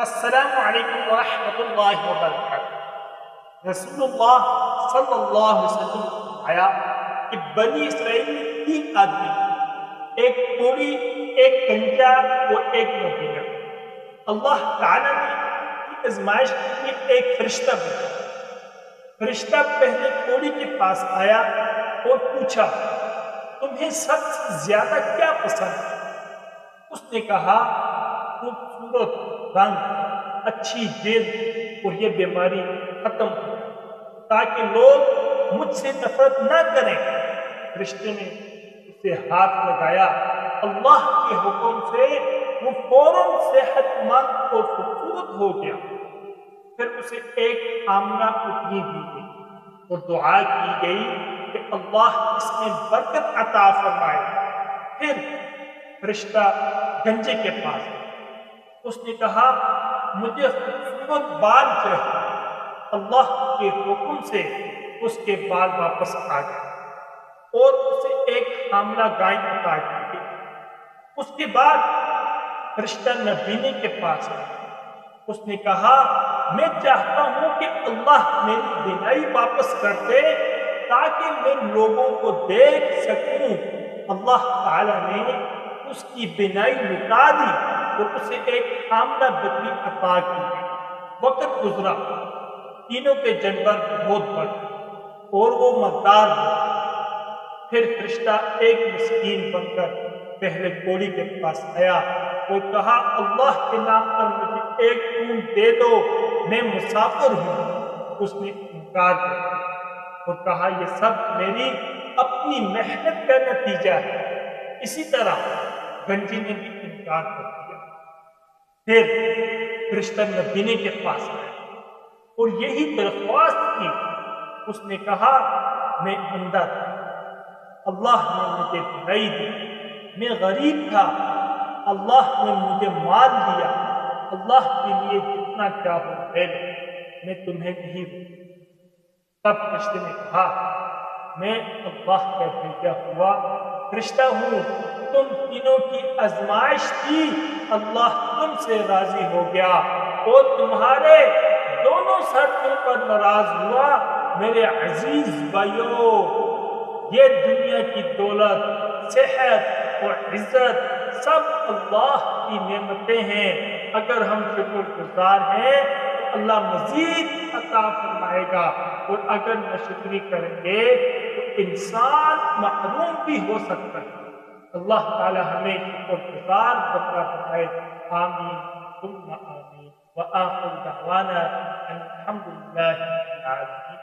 السلام علیکم ورحمۃ اللہ وبرکاتہ۔ رسول اللہ صلی اللہ علیہ وسلم نے فرمایا کہ بنی اسرائیل میں 3 آدمی، ایک کوڑی، ایک کنجا اور ایک نبینا، اللہ تعالیٰ نے کی آزمائش کے لیے ایک فرشتہ بھیجا۔ فرشتہ پہلے کوڑی کے پاس آیا اور پوچھا، تمہیں سب سے زیادہ کیا پسند ہے؟ اس نے کہا، خوبصورت رنگ، اچھی جلد اور یہ بیماری ختم ہو تاکہ لوگ مجھ سے نفرت نہ کریں۔ فرشتے نے اسے ہاتھ لگایا، اللہ کے حکم سے وہ فوراً صحت مند اور خوبصورت ہو گیا۔ پھر اسے ایک آمنہ اٹھنی دی گئی اور دعا کی گئی کہ اللہ اس میں برکت عطا فرمائے۔ پھر فرشتہ گنجے کے پاس گیا، اس نے کہا، مجھے خوبصورت بال چاہیے۔ اللہ کے حکم سے اس کے بال واپس آ گئے اور اسے ایک حاملہ گائے عطا کی گئی۔ اس کے بعد فرشتہ نبینے کے پاس گیا، اس نے کہا، میں چاہتا ہوں کہ اللہ میری بینائی واپس کر دے تاکہ میں لوگوں کو دیکھ سکوں۔ اللہ تعالیٰ نے اس کی بینائی لٹا دی اور اسے ایک حاملہ بچی عطا کی گئی۔ وقت گزرا، تینوں کے جانور بہت بڑھے اور وہ مالدار ہوئے۔ پھر فرشتہ ایک مسکین بن کر پہلے کوڑی کے پاس آیا اور کہا، اللہ کے نام پر مجھے ایک اونٹ دے دو، میں مسافر ہوں۔ اس نے انکار کیا اور کہا، یہ سب میری اپنی محنت کا نتیجہ ہے۔ اسی طرح گنجی نے بھی انکار کر دیا۔ پھر فرشتہ نبینے کے پاس آیا اور یہی درخواست کی۔ اس نے کہا، میں اندھا تھا، اللہ نے مجھے بینائی دی۔ میں غریب تھا، اللہ نے مجھے مال دیا۔ اللہ کے لیے جتنا چاہو لے لو، میں تمہیں نہیں روکوں۔ تب فرشتے نے کہا، میں اللہ کا بھیجا ہوا فرشتہ ہوں، تم تینوں کی آزمائش تھی، اللہ تم سے راضی ہو گیا اور تمہارے دونوں ساتھیوں پر ناراض ہوا۔ میرے عزیز بھائیو، یہ دنیا کی دولت، صحت اور عزت سب اللہ کی نعمتیں ہیں۔ اگر ہم شکر گزار ہیں تو اللہ مزید عطا فرمائے گا، اور اگر ناشکری کریں گے تو انسان محروم بھی ہو سکتا ہے۔ اللہ تعالی ہمیں شکر گزار بنائے۔ آمین ثم آمین۔ وآخر دعوانا ان الحمد للہ رب العالمین۔